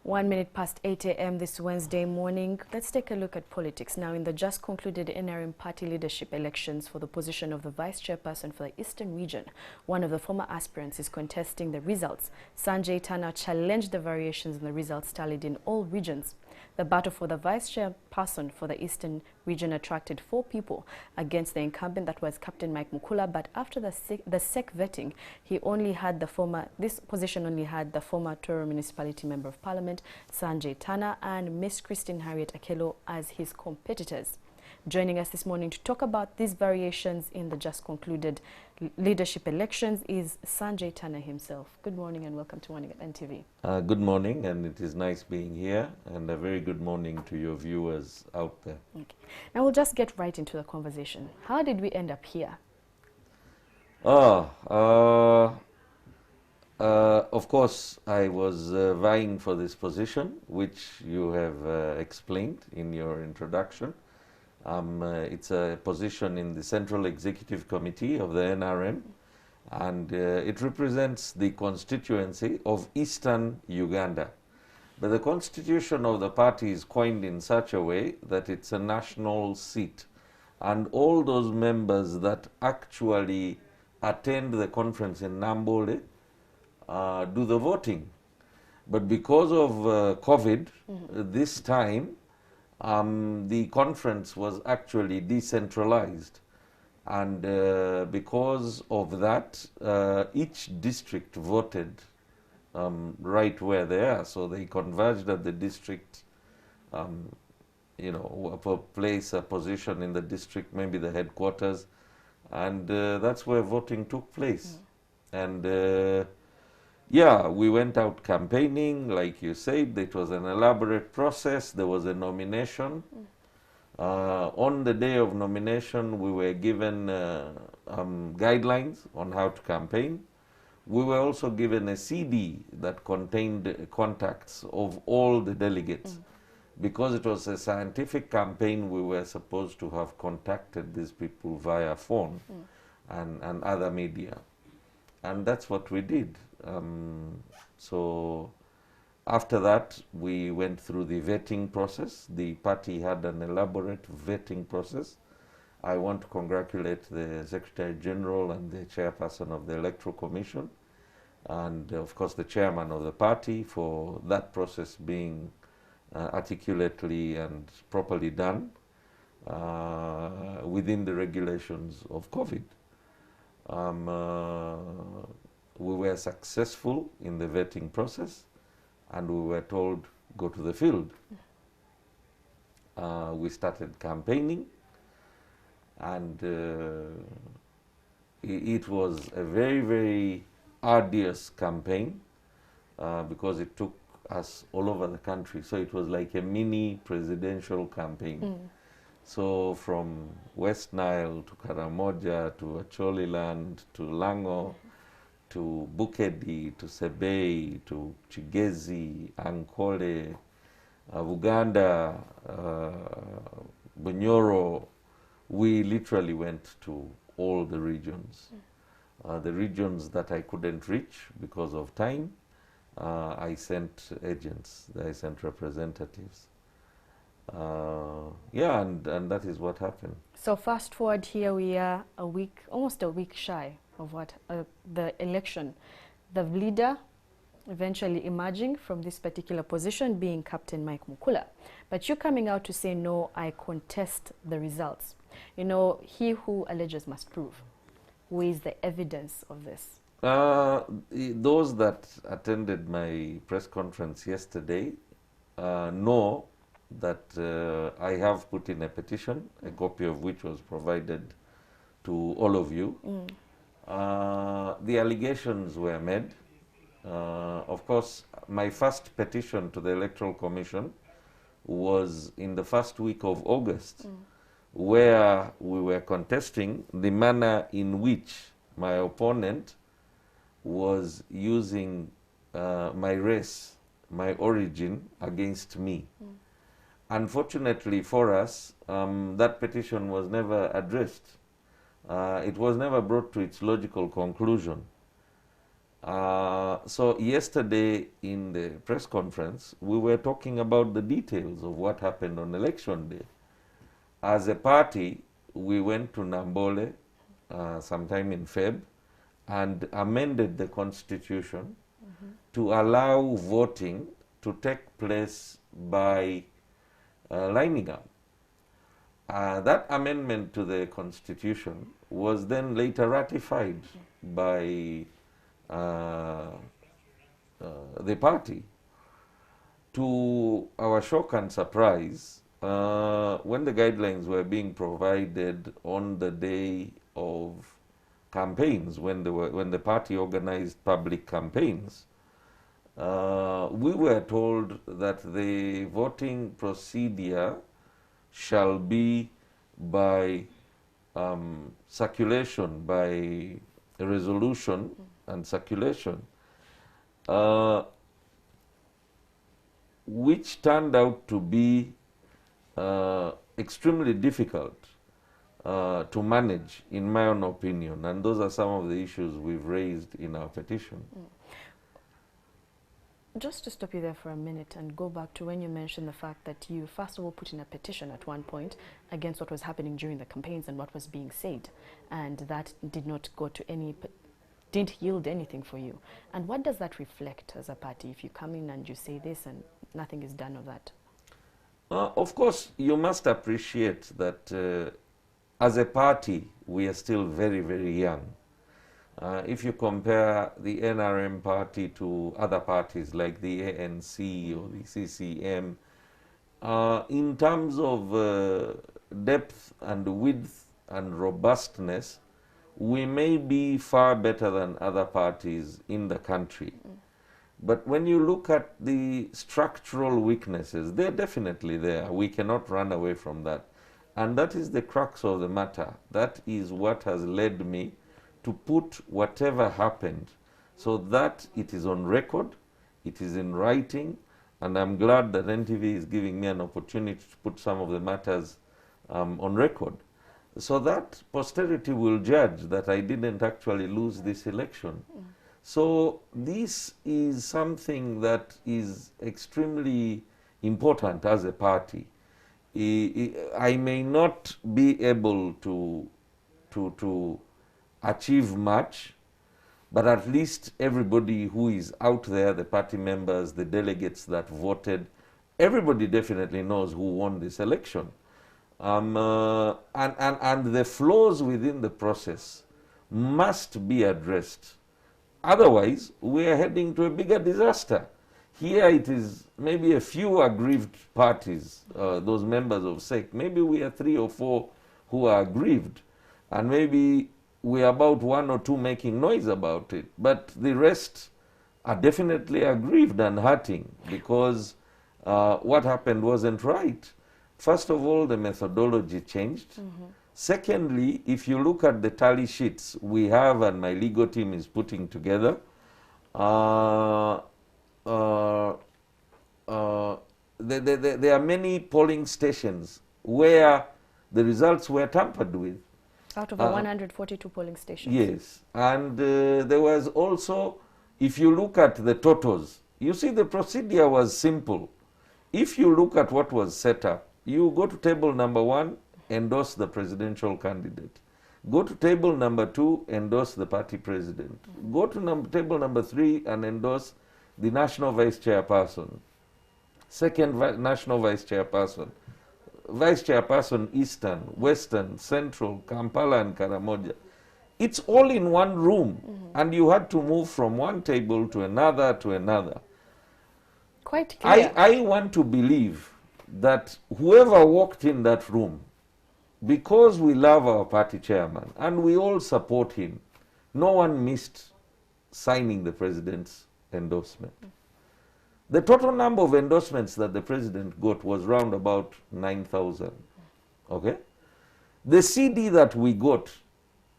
1 minute past 8 a.m. this Wednesday morning. Let's take a look at politics. Now, in the just concluded NRM party leadership elections for the position of the vice chairperson for the Eastern region, one of the former aspirants is contesting the results. Sanjay Tanna challenged the variations in the results tallied in all regions. The battle for the vice chairperson for the Eastern region attracted 4 people against the incumbent, that was Captain Mike Mukula, but after the CEC vetting, this position only had the former Toro Municipality Member of Parliament, Sanjay Tanna, and Miss Christine Harriet Akelo as his competitors. Joining us this morning to talk about these variations in the just concluded leadership elections is Sanjay Tanna himself. Good morning and welcome to Morning at NTV. Good morning, and it is nice being here, and a very good morning to your viewers out there. Okay. Now we'll just get right into the conversation. How did we end up here? Of course, I was vying for this position, which you have explained in your introduction. It's a position in the Central Executive Committee of the NRM, and it represents the constituency of Eastern Uganda. But the constitution of the party is coined in such a way that it's a national seat, and all those members that actually attend the conference in Nambole do the voting. But because of COVID, this time, the conference was actually decentralized, and because of that, each district voted right where they are. So they converged at the district, a place, a position in the district, maybe the headquarters, and that's where voting took place. And yeah, we went out campaigning, like you said. It was an elaborate process. There was a nomination. On the day of nomination, we were given guidelines on how to campaign. We were also given a CD that contained contacts of all the delegates. Because it was a scientific campaign, we were supposed to have contacted these people via phone and other media. And that's what we did. So after that, we went through the vetting process. The party had an elaborate vetting process. I want to congratulate the Secretary General and the Chairperson of the Electoral Commission, and of course the Chairman of the party, for that process being articulately and properly done within the regulations of COVID. We were successful in the vetting process, and we were told, go to the field. We started campaigning, and it was a very, very arduous campaign because it took us all over the country. So it was like a mini presidential campaign. So from West Nile to Karamoja to Acholiland to Lango, to Bukedi, to Sebei, to Chigezi, Ankole, Buganda, Bunyoro. We literally went to all the regions. The regions that I couldn't reach because of time, I sent agents, I sent representatives. Yeah, and that is what happened. So fast forward here, we are almost a week shy of the election. The leader eventually emerging from this particular position being Captain Mike Mukula. But you're coming out to say, no, I contest the results. You know, he who alleges must prove. Where is the evidence of this? Those that attended my press conference yesterday know that I have put in a petition, a copy of which was provided to all of you. The allegations were made. Of course, my first petition to the Electoral Commission was in the first week of August, where we were contesting the manner in which my opponent was using my race, my origin, against me. Unfortunately for us, that petition was never addressed. It was never brought to its logical conclusion. So yesterday in the press conference, we were talking about the details of what happened on election day. As a party, we went to Nambole sometime in Feb and amended the constitution to allow voting to take place by lining up. That amendment to the constitution was then later ratified by the party. To our shock and surprise, when the guidelines were being provided on the day of campaigns, when the party organized public campaigns, we were told that the voting procedure shall be by circulation, by resolution and circulation, which turned out to be extremely difficult to manage, in my own opinion. And those are some of the issues we've raised in our petition. Just to stop you there for a minute and go back to when you mentioned the fact that you first of all put in a petition at one point against what was happening during the campaigns and what was being said, and that did not go to any, didn't yield anything for you. And what does that reflect as a party if you come in and you say this and nothing is done of that? Of course, you must appreciate that as a party, we are still very, very young. If you compare the NRM party to other parties like the ANC or the CCM, in terms of depth and width and robustness, we may be far better than other parties in the country. But when you look at the structural weaknesses, they're definitely there. We cannot run away from that. And that is the crux of the matter. That is what has led me to put whatever happened so that it is on record, it is in writing, and I'm glad that NTV is giving me an opportunity to put some of the matters on record, so that posterity will judge that I didn't actually lose this election. So this is something that is extremely important as a party. I may not be able to achieve much, but at least everybody who is out there, the party members, the delegates that voted, everybody definitely knows who won this election. And the flaws within the process must be addressed. Otherwise, we are heading to a bigger disaster. Here it is maybe a few aggrieved parties, those members of CEC. Maybe we are 3 or 4 who are aggrieved, and maybe we are about 1 or 2 making noise about it. But the rest are definitely aggrieved and hurting because what happened wasn't right. First of all, the methodology changed. Secondly, if you look at the tally sheets we have and my legal team is putting together, there are many polling stations where the results were tampered with. Out of the 142 polling stations? Yes. And there was also, if you look at the totals, you see the procedure was simple. If you look at what was set up, you go to table number 1, endorse the presidential candidate. Go to table number 2, endorse the party president. Go to table number 3 and endorse the national vice chairperson. Second national vice chairperson. Vice chairperson Eastern, Western, Central, Kampala and Karamoja. It's all in one room, and you had to move from one table to another to another. Quite clear. I want to believe that whoever walked in that room, because we love our party chairman and we all support him, no one missed signing the president's endorsement. The total number of endorsements that the president got was round about 9,000. Okay? The CD that we got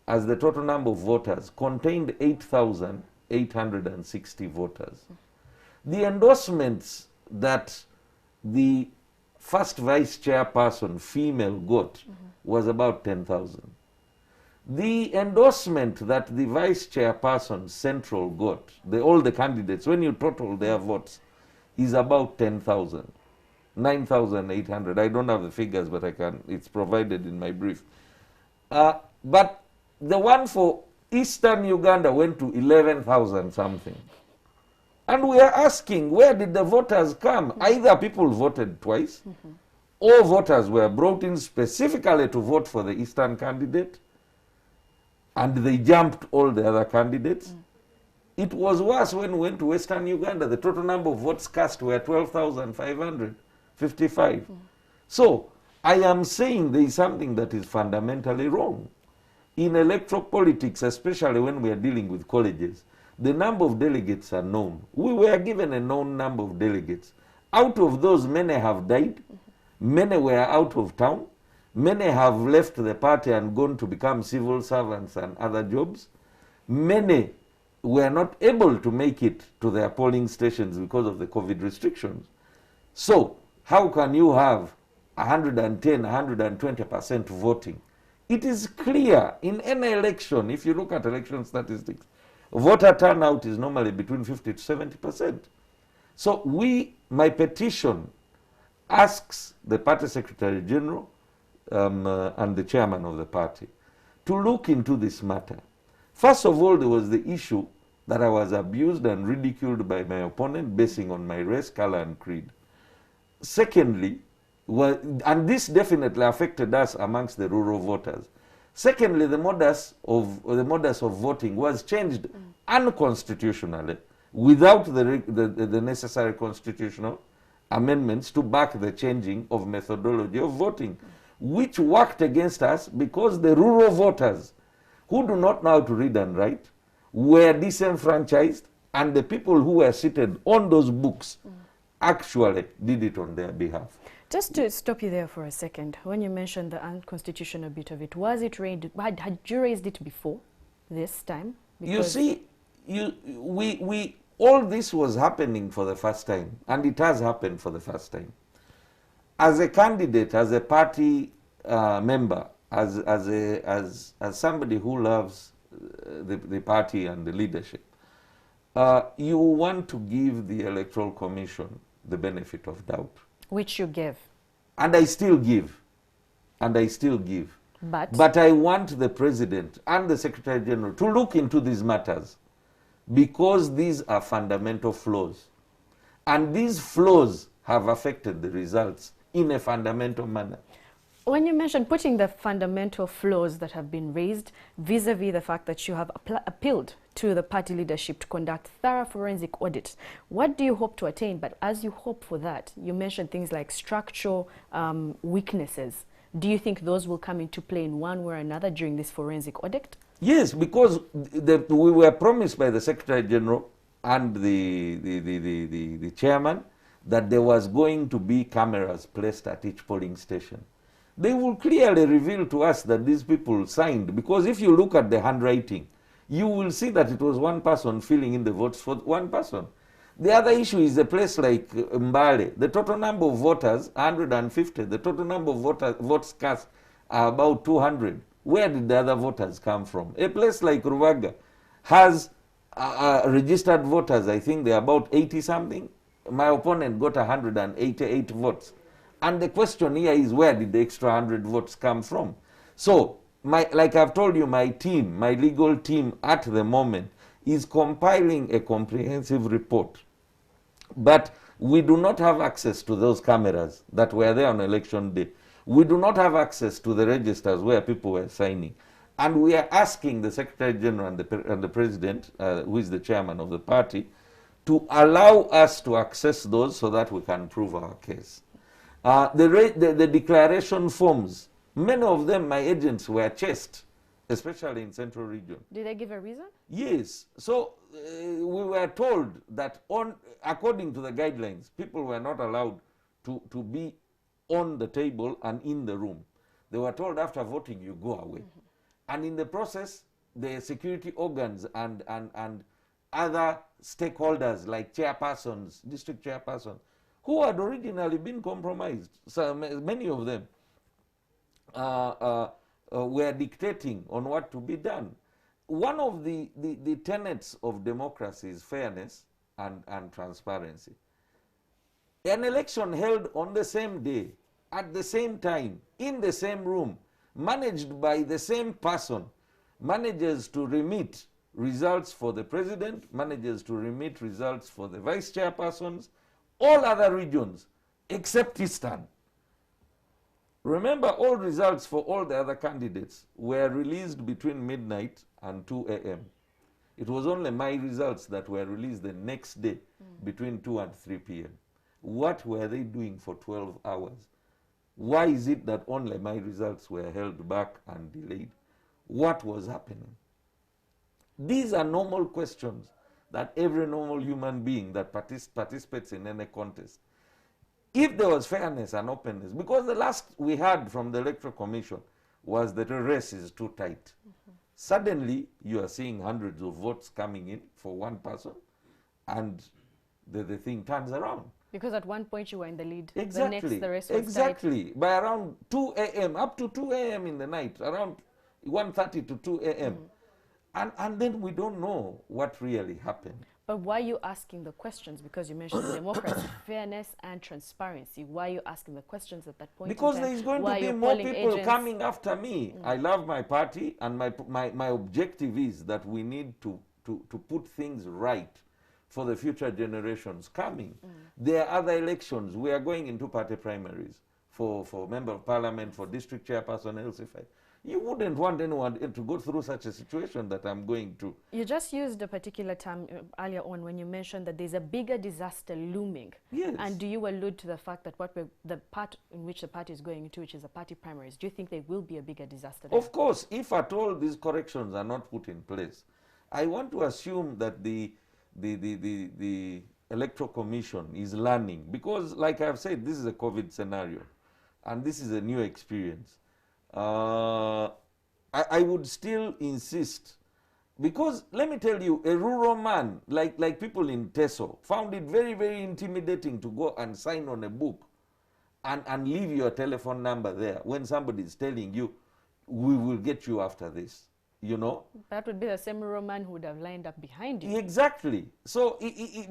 as the total number of voters contained 8,860 voters. The endorsements that the first vice chairperson, female, got was about 10,000. The endorsement that the vice chairperson central got, all the candidates, when you total their votes, is about 10,000, 9,800. I don't have the figures, but it's provided in my brief. But the one for Eastern Uganda went to 11,000 something. And we are asking, where did the voters come? Either people voted twice, or voters were brought in specifically to vote for the Eastern candidate, and they jumped all the other candidates. It was worse when we went to Western Uganda. The total number of votes cast were 12,555. So I am saying there is something that is fundamentally wrong. In electoral politics, especially when we are dealing with colleges, the number of delegates are known. We were given a known number of delegates. Out of those, many have died, many were out of town, many have left the party and gone to become civil servants and other jobs. Many were not able to make it to their polling stations because of the COVID restrictions. So how can you have 110, 120% voting? It is clear in any election, if you look at election statistics, voter turnout is normally between 50 to 70%. So my petition asks the party secretary general and the chairman of the party to look into this matter. First of all, there was the issue that I was abused and ridiculed by my opponent basing on my race, color, and creed. Secondly, and this definitely affected us amongst the rural voters. Secondly, the modus of voting was changed unconstitutionally without the necessary constitutional amendments to back the changing of methodology of voting, which worked against us because the rural voters who do not know how to read and write were disenfranchised, and the people who were seated on those books actually did it on their behalf. Just to stop you there for a second, when you mentioned the unconstitutional bit of it, was it raised? Had you raised it before this time? Because you see, all this was happening for the first time, and it has happened for the first time. As a candidate, as a party member, as somebody who loves the party and the leadership, you want to give the Electoral Commission the benefit of doubt. Which you gave. And I still give. And I still give. But I want the President and the Secretary General to look into these matters, because these are fundamental flaws. And these flaws have affected the results in a fundamental manner. When you mentioned putting the fundamental flaws that have been raised vis-a-vis the fact that you have appealed to the party leadership to conduct thorough forensic audits, what do you hope to attain? But as you hope for that, you mentioned things like structural weaknesses. Do you think those will come into play in one way or another during this forensic audit? Yes, because we were promised by the Secretary General and the chairman that there was going to be cameras placed at each polling station. They will clearly reveal to us that these people signed, because if you look at the handwriting, you will see that it was one person filling in the votes for one person. The other issue is a place like Mbale. The total number of voters, 150. The total number of votes cast are about 200. Where did the other voters come from? A place like Ruvaga has registered voters, I think they're about 80-something. My opponent got 188 votes. And the question here is, where did the extra 100 votes come from? So, like I've told you, my team, my legal team at the moment is compiling a comprehensive report. But we do not have access to those cameras that were there on election day. We do not have access to the registers where people were signing. And we are asking the Secretary General and the President, who is the chairman of the party, to allow us to access those so that we can prove our case. The declaration forms, many of them, my agents, were chased, especially in Central Region. Did they give a reason? Yes. So we were told that according to the guidelines, people were not allowed to be on the table and in the room. They were told after voting, you go away. And in the process, the security organs and other stakeholders like chairpersons, district chairpersons, who had originally been compromised, so many of them, were dictating on what to be done. One of the tenets of democracy is fairness and transparency. An election held on the same day, at the same time, in the same room, managed by the same person, manages to remit results for the president, manages to remit results for the vice chairpersons, all other regions except Eastern. Remember, all results for all the other candidates were released between midnight and 2 a.m. It was only my results that were released the next day between 2 and 3 p.m. What were they doing for 12 hours? Why is it that only my results were held back and delayed? What was happening? These are normal questions that every normal human being that participates in any contest. If there was fairness and openness, because the last we heard from the Electoral Commission was that the race is too tight. Suddenly, you are seeing hundreds of votes coming in for one person, and the thing turns around. Because at one point you were in the lead. Exactly. The next, the race was exactly. tight. By around 2 a.m., up to 2 a.m. in the night, around 1:30 to 2 a.m. And then we don't know what really happened. But why are you asking the questions? Because you mentioned democracy, fairness, and transparency. Why are you asking the questions at that point? Because there is going to be more people coming after me. I love my party, and my objective is that we need to put things right for the future generations coming. There are other elections. We are going into party primaries for Member of Parliament, for District Chairperson, LC5. You wouldn't want anyone to go through such a situation that I'm going through. You just used a particular term earlier on when you mentioned that there's a bigger disaster looming. Yes. And do you allude to the fact that the part in which the party is going into, which is the party primaries, do you think there will be a bigger disaster there? Of course, if at all these corrections are not put in place, I want to assume that the Electoral Commission is learning, because like I've said, this is a COVID scenario and this is a new experience. I would still insist, because let me tell you, a rural man like people in Teso found it very, very intimidating to go and sign on a book and leave your telephone number there when somebody is telling you, we will get you after this, you know. That would be the same rural man who would have lined up behind you. Exactly. So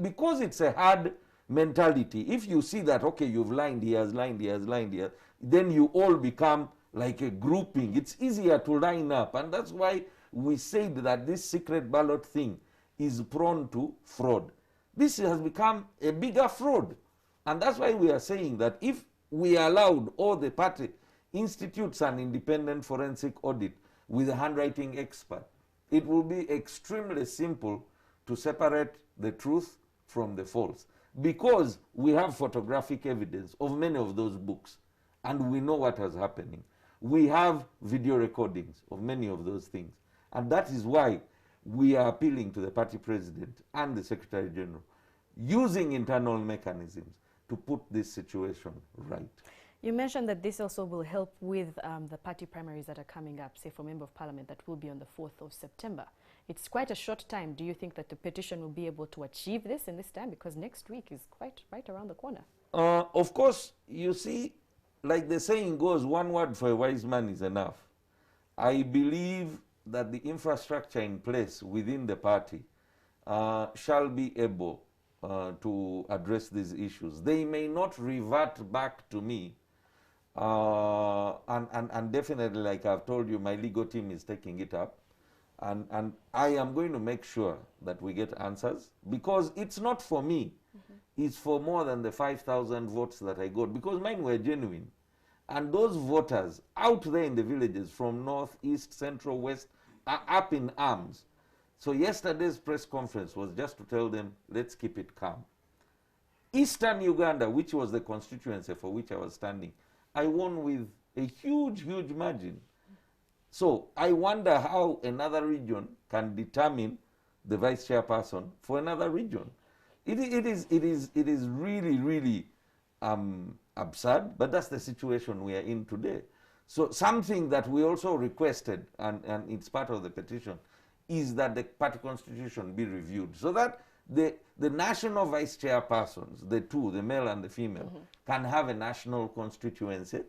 because it's a hard mentality, if you see that, okay, you've lined, he has lined, he has lined here, then you all become like a grouping. It's easier to line up, and that's why we said that this secret ballot thing is prone to fraud. This has become a bigger fraud, and that's why we are saying that if we allowed all the party institutes an independent forensic audit with a handwriting expert, it will be extremely simple to separate the truth from the false, because we have photographic evidence of many of those books and we know what was happening. We have video recordings of many of those things. And that is why we are appealing to the party president and the secretary general, using internal mechanisms to put this situation right. You mentioned that this also will help with the party primaries that are coming up, say for Member of Parliament, that will be on the 4th of September. It's quite a short time. Do you think that the petition will be able to achieve this in this time? Because next week is quite right around the corner. Of course, you see, like the saying goes, one word for a wise man is enough. I believe that the infrastructure in place within the party shall be able to address these issues. They may not revert back to me, and definitely, like I've told you, my legal team is taking it up, and I am going to make sure that we get answers, because it's not for me. It's for more than the 5,000 votes that I got, because mine were genuine. And those voters out there in the villages from north, east, central, west are up in arms. So yesterday's press conference was just to tell them, let's keep it calm. Eastern Uganda, which was the constituency for which I was standing, I won with a huge, huge margin. So I wonder how another region can determine the vice chairperson for another region. It is really, really absurd, but that's the situation we are in today. So something that we also requested, and it's part of the petition, is that the party constitution be reviewed, so that the national vice chairpersons, the two, the male and the female, can have a national constituency,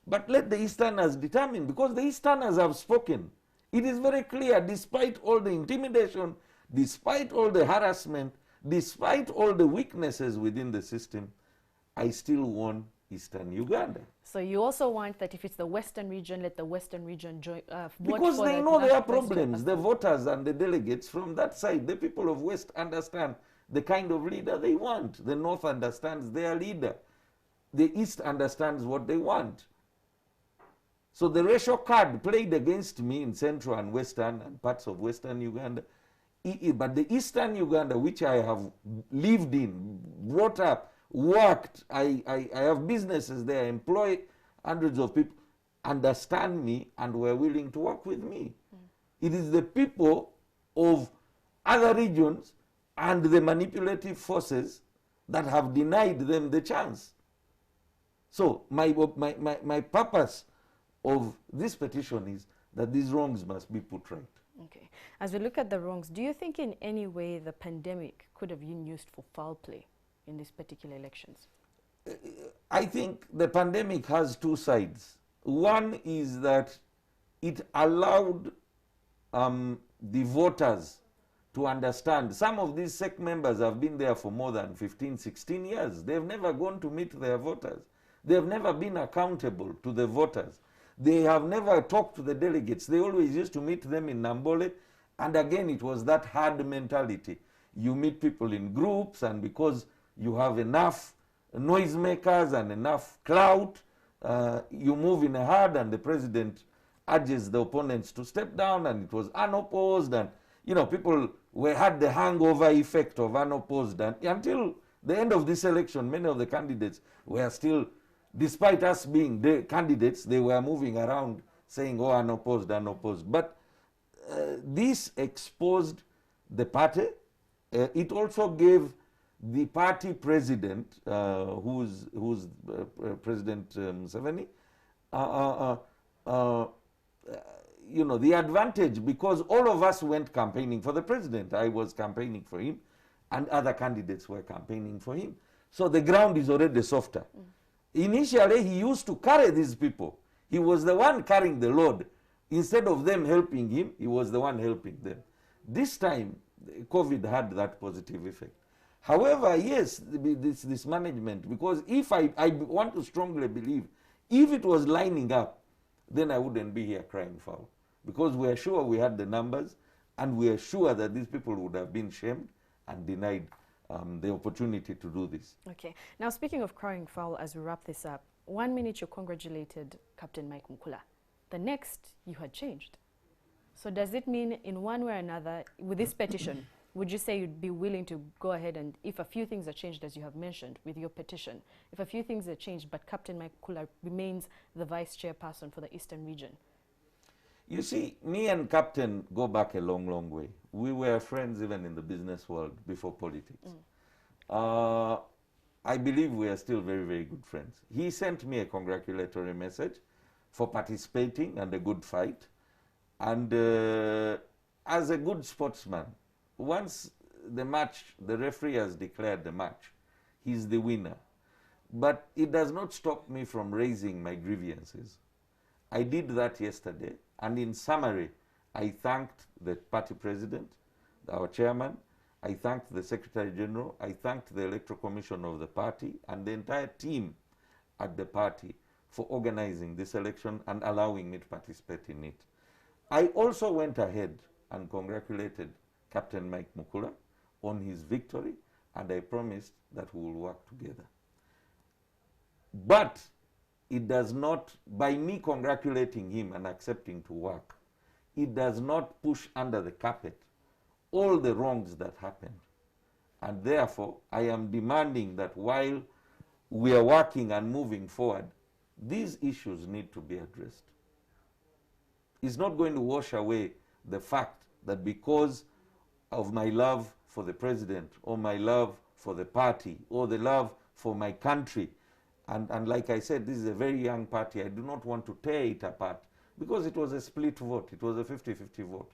But let the Easterners determine, because the Easterners have spoken. It is very clear, despite all the intimidation, despite all the harassment, despite all the weaknesses within the system, I still won Eastern Uganda. So you also want that if it's the Western region, let the Western region join, vote because for they the know there are national problems. The voters and the delegates from that side, the people of West understand the kind of leader they want. The North understands their leader. The East understands what they want. So the racial card played against me in Central and Western and parts of Western Uganda. But the Eastern Uganda, which I have lived in, brought up, worked, I have businesses there, employ hundreds of people, understand me and were willing to work with me. It is the people of other regions and the manipulative forces that have denied them the chance. So my purpose of this petition is that these wrongs must be put right. Okay. As we look at the wrongs, do you think in any way the pandemic could have been used for foul play in these particular elections? I think the pandemic has two sides. One is that it allowed the voters to understand. Some of these SEC members have been there for more than 15, 16 years. They've never gone to meet their voters. They've never been accountable to the voters. They have never talked to the delegates. They always used to meet them in Nambole. And again, it was that herd mentality. You meet people in groups, and because you have enough noisemakers and enough clout, you move in a herd, and the president urges the opponents to step down, and it was unopposed. And, you know, people had the hangover effect of unopposed. And until the end of this election, many of the candidates were still, despite us being the candidates, they were moving around saying, oh, unopposed, unopposed. But this exposed the party. It also gave the party president, who's President Museveni, you know, the advantage, because all of us went campaigning for the president. I was campaigning for him, and other candidates were campaigning for him. So the ground is already softer. Initially, he used to carry these people. He was the one carrying the load. Instead of them helping him, he was the one helping them. This time, COVID had that positive effect. However, yes, this management, because if I want to strongly believe, if it was lining up, then I wouldn't be here crying foul. Because we are sure we had the numbers, and we are sure that these people would have been shamed and denied the opportunity to do this. Okay. Now, speaking of crying foul, as we wrap this up, 1 minute you congratulated Captain Mike Mukula. The next, you had changed. So does it mean in one way or another, with this petition, would you say you'd be willing to go ahead and, if a few things are changed, as you have mentioned, with your petition, if a few things are changed, but Captain Mike Mukula remains the vice chairperson for the Eastern region? You see, me and Captain go back a long, long way. We were friends even in the business world before politics. I believe we are still very, very good friends. He sent me a congratulatory message for participating and a good fight. And as a good sportsman, once the match, the referee has declared the match, he's the winner. But it does not stop me from raising my grievances. I did that yesterday, and in summary, I thanked the party president, our chairman, I thanked the Secretary General, I thanked the Electoral Commission of the party and the entire team at the party for organizing this election and allowing me to participate in it. I also went ahead and congratulated Captain Mike Mukula on his victory, and I promised that we will work together. But it does not, by me congratulating him and accepting to work, it does not push under the carpet all the wrongs that happened. And therefore, I am demanding that while we are working and moving forward, these issues need to be addressed. It's not going to wash away the fact that because of my love for the president, or my love for the party, or the love for my country, and like I said, this is a very young party. I do not want to tear it apart because it was a split vote. It was a 50-50 vote.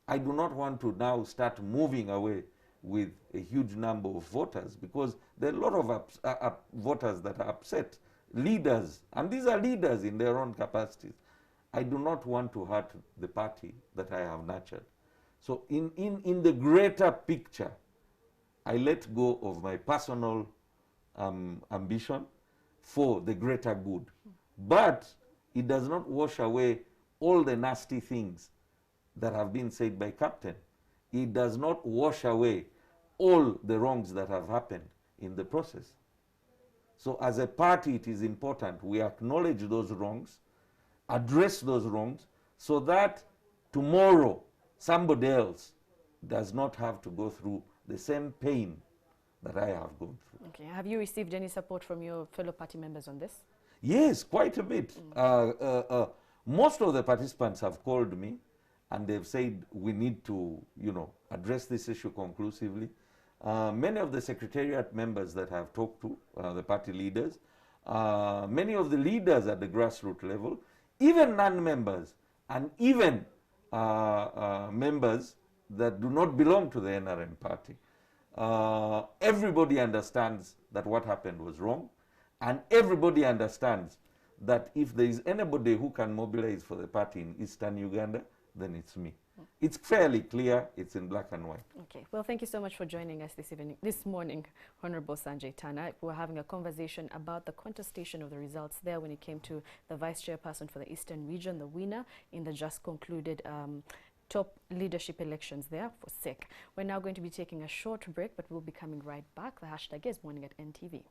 I do not want to now start moving away with a huge number of voters, because there are a lot of voters that are upset leaders, and these are leaders in their own capacities. I do not want to hurt the party that I have nurtured. So in the greater picture, I let go of my personal ambition for the greater good. But it does not wash away all the nasty things that have been said by Captain. It does not wash away all the wrongs that have happened in the process. So as a party, it is important we acknowledge those wrongs, address those wrongs, so that tomorrow somebody else does not have to go through the same pain that I have gone through. Okay. Have you received any support from your fellow party members on this? Yes, quite a bit. Most of the participants have called me and they've said we need to, address this issue conclusively. Many of the secretariat members that I've talked to, the party leaders, many of the leaders at the grassroots level, even non-members, and even members that do not belong to the NRM party. Everybody understands that what happened was wrong, and everybody understands that if there is anybody who can mobilize for the party in Eastern Uganda, then it's me. It's fairly clear, it's in black and white. Okay, well, thank you so much for joining us this morning, Honorable Sanjay Tanna. We're having a conversation about the contestation of the results there when it came to the vice chairperson for the Eastern region, the winner in the just concluded top leadership elections there for CEC. We're now going to be taking a short break, but we'll be coming right back. The hashtag is Morning at NTV.